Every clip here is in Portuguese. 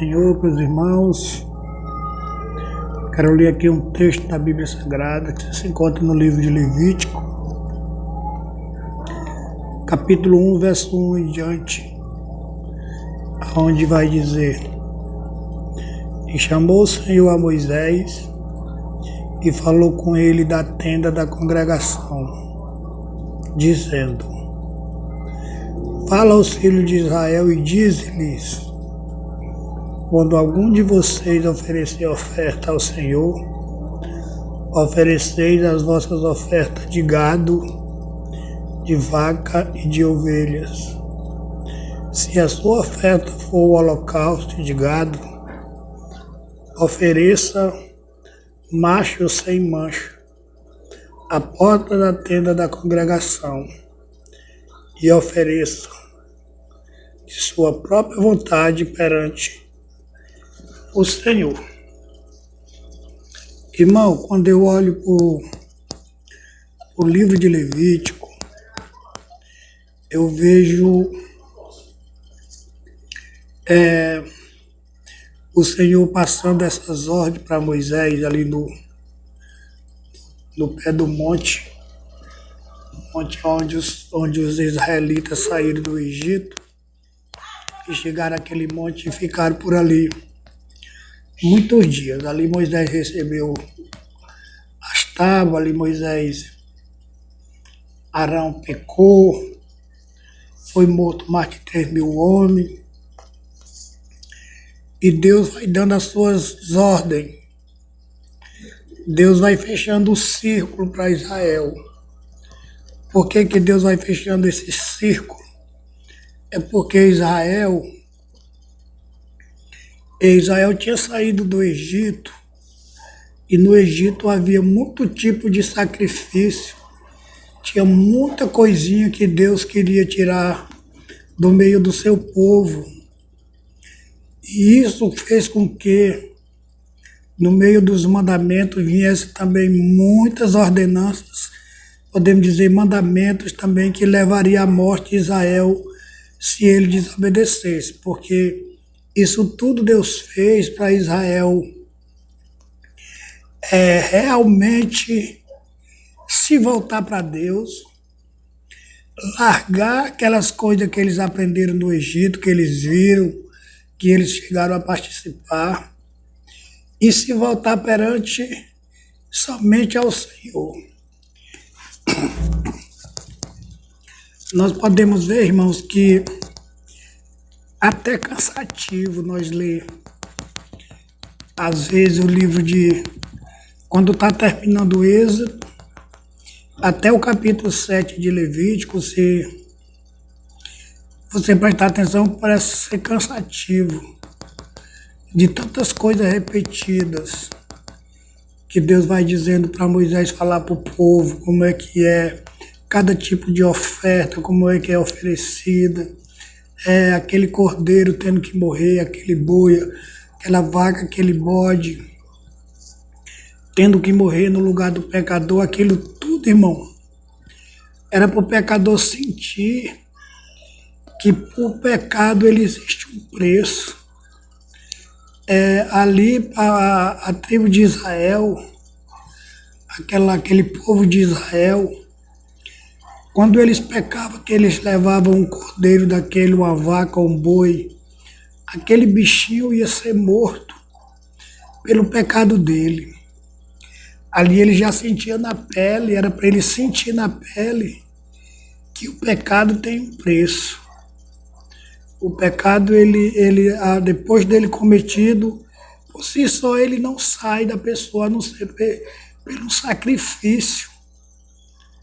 Senhor, meus irmãos. Quero ler aqui um texto da Bíblia Sagrada que se encontra no livro de Levítico, capítulo 1, verso 1 em diante, onde vai dizer: E chamou o Senhor a Moisés e falou com ele da tenda da congregação, dizendo: Fala aos filhos de Israel e dize-lhes: Quando algum de vocês oferecer oferta ao Senhor, ofereceis as vossas ofertas de gado, de vaca e de ovelhas. Se a sua oferta for o holocausto de gado, ofereça macho sem mancha, à porta da tenda da congregação, e ofereça de sua própria vontade perante o Senhor. Irmão, quando eu olho o livro de Levítico, eu vejo o Senhor passando essas ordens para Moisés ali no pé do monte onde os israelitas saíram do Egito e chegaram àquele monte e ficaram por ali muitos dias. Ali Moisés recebeu as tábuas, ali Arão pecou, foi morto mais de 3.000 homens, e Deus vai dando as suas ordens. Deus vai fechando o círculo para Israel. Por que Deus vai fechando esse círculo? É porque Israel tinha saído do Egito, e no Egito havia muito tipo de sacrifício, tinha muita coisinha que Deus queria tirar do meio do seu povo. E isso fez com que no meio dos mandamentos viesse também muitas ordenanças, podemos dizer mandamentos também, que levaria à morte de Israel se ele desobedecesse, porque isso tudo Deus fez para Israel realmente se voltar para Deus, largar aquelas coisas que eles aprenderam no Egito, que eles viram, que eles chegaram a participar, e se voltar perante somente ao Senhor. Nós podemos ver, irmãos, que até cansativo nós ler, às vezes, o livro quando está terminando o Êxodo, até o capítulo 7 de Levítico, se você prestar atenção, parece ser cansativo, de tantas coisas repetidas, que Deus vai dizendo para Moisés falar para o povo como é que é cada tipo de oferta, como é que é oferecida, aquele cordeiro tendo que morrer, aquele boi, aquela vaca, aquele bode, tendo que morrer no lugar do pecador, aquilo tudo, irmão, era para o pecador sentir que por pecado ele existe um preço. Ali a tribo de Israel, aquele povo de Israel, quando eles pecavam, que eles levavam um cordeiro daquele, uma vaca, um boi, aquele bichinho ia ser morto pelo pecado dele. Ali ele já sentia na pele, era para ele sentir na pele que o pecado tem um preço. O pecado, depois dele cometido, por si só ele não sai da pessoa, a não ser pelo sacrifício.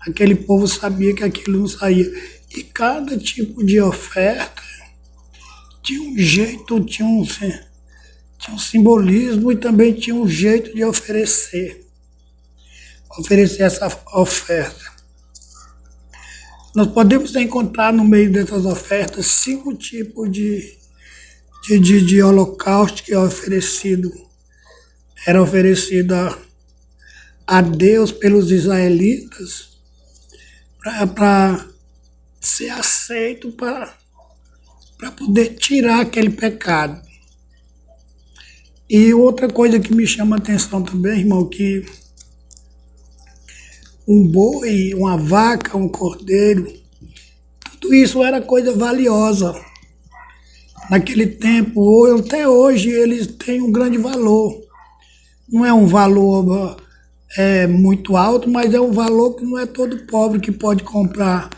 Aquele povo sabia que aquilo não saía. E cada tipo de oferta tinha um jeito, tinha um simbolismo, e também tinha um jeito de oferecer essa oferta. Nós podemos encontrar no meio dessas ofertas 5 tipos de holocausto que era oferecido a Deus pelos israelitas, para ser aceito, para poder tirar aquele pecado. E outra coisa que me chama a atenção também, irmão, que um boi, uma vaca, um cordeiro, tudo isso era coisa valiosa. Naquele tempo, ou até hoje, eles têm um grande valor. Não é um valor muito alto, mas é um valor que não é todo pobre que pode comprar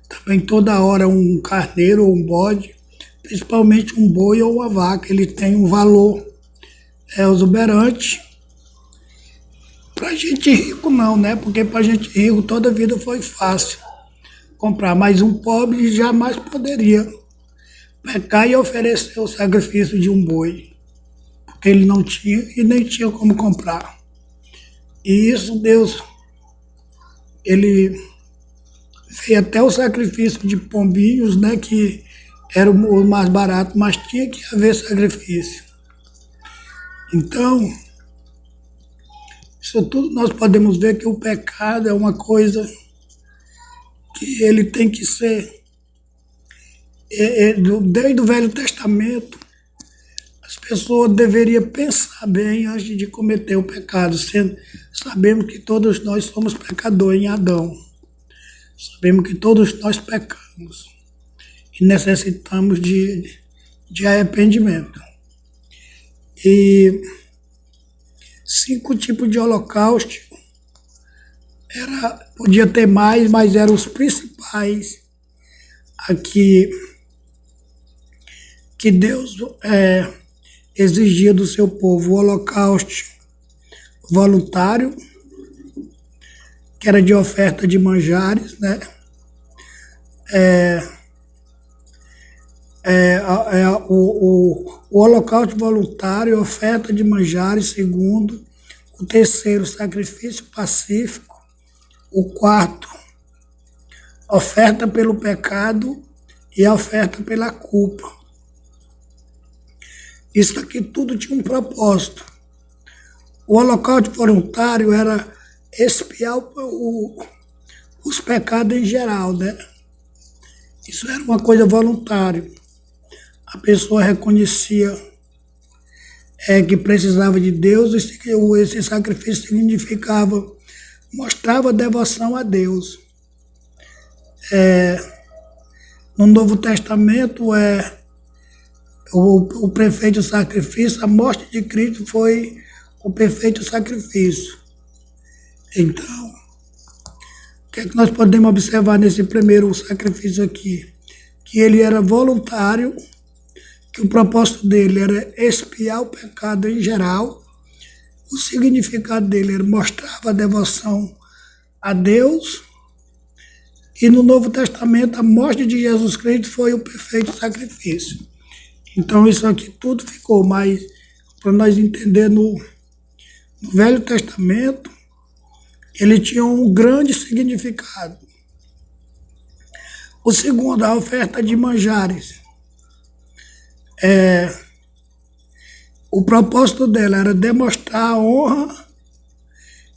também toda hora um carneiro ou um bode, principalmente um boi ou uma vaca. Ele tem um valor exuberante. Pra gente rico não, né? Porque pra gente rico toda a vida foi fácil comprar, mas um pobre jamais poderia pecar e oferecer o sacrifício de um boi, porque ele não tinha e nem tinha como comprar. E isso Deus, ele fez até o sacrifício de pombinhos, né, que era o mais barato, mas tinha que haver sacrifício. Então, isso tudo nós podemos ver que o pecado é uma coisa que ele tem que ser, desde o Velho Testamento, as pessoas deveriam pensar bem antes de cometer o pecado, sabemos que todos nós somos pecadores em Adão. Sabemos que todos nós pecamos e necessitamos de arrependimento. E 5 tipos de holocausto, podia ter mais, mas eram os principais aqui que Deus exigia do seu povo: o holocausto voluntário, que era de oferta de manjares, né? O holocausto voluntário, oferta de manjares, segundo. O terceiro, sacrifício pacífico. O quarto, oferta pelo pecado e a oferta pela culpa. Isso aqui tudo tinha um propósito. O holocausto voluntário era expiar os pecados em geral, né? Isso era uma coisa voluntária. A pessoa reconhecia que precisava de Deus, e esse sacrifício significava, mostrava devoção a Deus. No Novo Testamento, o perfeito sacrifício, a morte de Cristo foi o perfeito sacrifício. Então, o que é que nós podemos observar nesse primeiro sacrifício aqui? Que ele era voluntário, que o propósito dele era expiar o pecado em geral. O significado dele era mostrar a devoção a Deus. E no Novo Testamento, a morte de Jesus Cristo foi o perfeito sacrifício. Então, isso aqui tudo ficou, mas para nós entender, no Velho Testamento, ele tinha um grande significado. O segundo, a oferta de manjares. O propósito dela era demonstrar a honra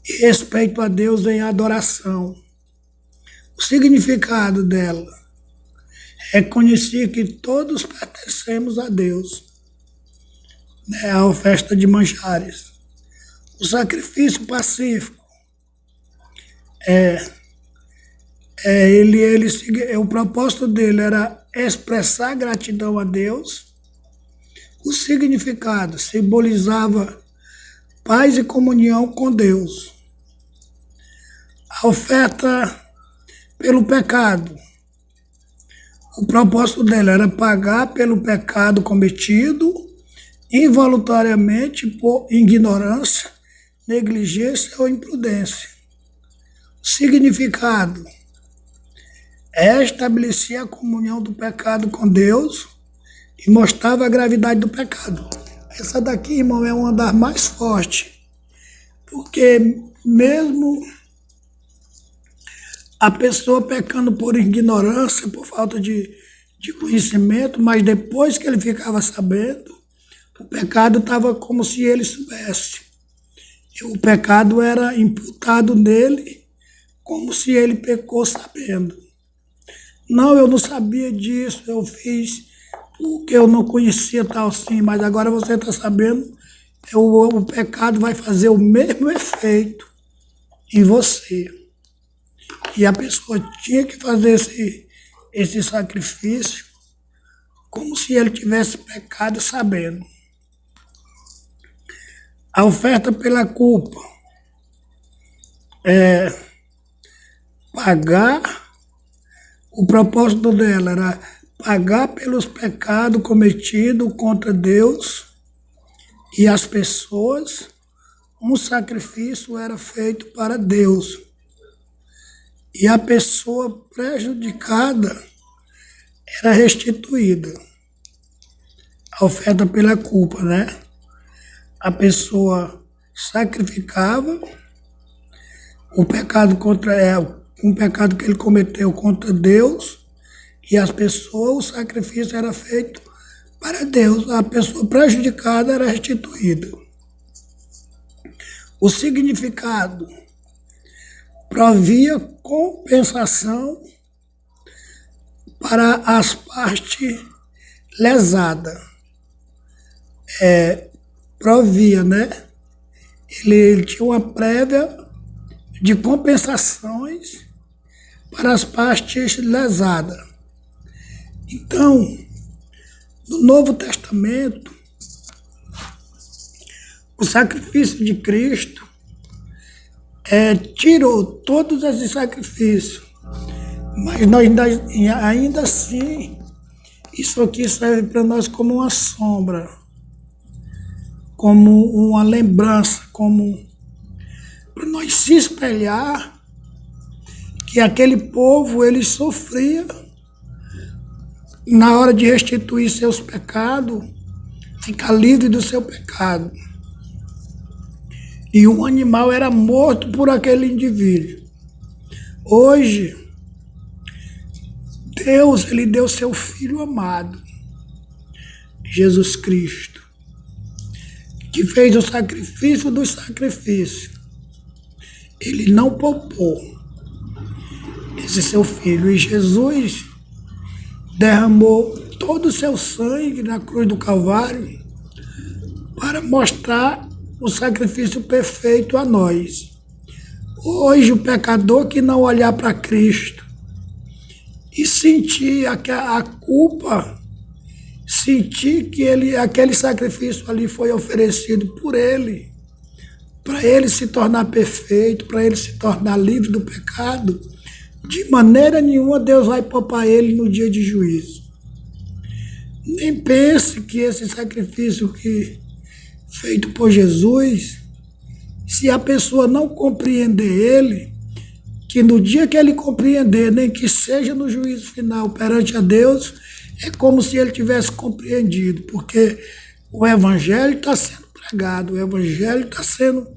e respeito a Deus em adoração. O significado dela é reconhecer que todos pertencemos a Deus, né? A oferta de manjares. O sacrifício pacífico o propósito dele era expressar gratidão a Deus. O significado simbolizava paz e comunhão com Deus. A oferta pelo pecado. O propósito dela era pagar pelo pecado cometido involuntariamente por ignorância, negligência ou imprudência. O significado é estabelecer a comunhão do pecado com Deus e mostrava a gravidade do pecado. Essa daqui, irmão, é uma das mais fortes, porque mesmo a pessoa pecando por ignorância, por falta de conhecimento, mas depois que ele ficava sabendo, o pecado estava como se ele soubesse. E o pecado era imputado nele como se ele pecou sabendo. Não, eu não sabia disso, eu fiz porque eu não conhecia tal assim, mas agora você está sabendo o pecado vai fazer o mesmo efeito em você. E a pessoa tinha que fazer esse sacrifício como se ele tivesse pecado sabendo. A oferta pela culpa é pagar, o propósito dela era pagar pelos pecados cometidos contra Deus e as pessoas. Um sacrifício era feito para Deus. E a pessoa prejudicada era restituída. A oferta pela culpa, né? A pessoa sacrificava o pecado um pecado que ele cometeu contra Deus, e as pessoas, o sacrifício era feito para Deus. A pessoa prejudicada era restituída. O significado provia compensação para as partes lesadas. Provia, né? Ele tinha uma prévia de compensações para as partes lesadas. Então, no Novo Testamento, o sacrifício de Cristo tirou todos esses sacrifícios, mas nós ainda assim, isso aqui serve para nós como uma sombra, como uma lembrança, como para nós se espelhar que aquele povo, ele sofria na hora de restituir seus pecados, ficar livre do seu pecado. E um animal era morto por aquele indivíduo. Hoje, Deus, ele deu seu Filho amado, Jesus Cristo, que fez o sacrifício dos sacrifícios. Ele não poupou esse seu Filho. E Jesus derramou todo o seu sangue na cruz do Calvário para mostrar o sacrifício perfeito a nós. Hoje, o pecador que não olhar para Cristo e sentir a culpa, sentir que aquele sacrifício ali foi oferecido por ele, para ele se tornar perfeito, para ele se tornar livre do pecado, de maneira nenhuma Deus vai poupar ele no dia de juízo. Nem pense que esse sacrifício feito por Jesus, se a pessoa não compreender ele, que no dia que ele compreender, nem que seja no juízo final perante a Deus, é como se ele tivesse compreendido, porque o Evangelho está sendo pregado, o Evangelho está sendo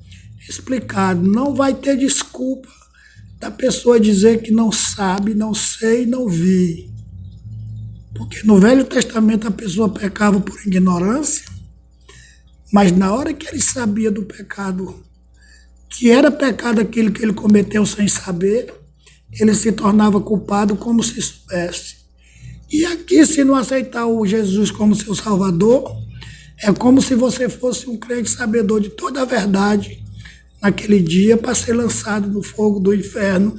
explicado. Não vai ter desculpa da pessoa dizer que não sabe, não sei, não vi. Porque no Velho Testamento a pessoa pecava por ignorância, mas na hora que ele sabia do pecado, que era pecado aquilo que ele cometeu sem saber, ele se tornava culpado como se soubesse. E aqui, se não aceitar o Jesus como seu Salvador, é como se você fosse um crente sabedor de toda a verdade naquele dia, para ser lançado no fogo do inferno,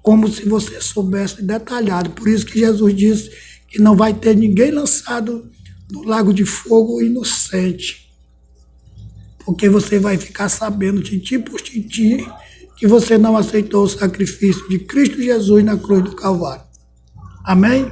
como se você soubesse detalhado. Por isso que Jesus disse que não vai ter ninguém lançado no lago de fogo inocente, porque você vai ficar sabendo, tintim por tintim, que você não aceitou o sacrifício de Cristo Jesus na cruz do Calvário. Amém?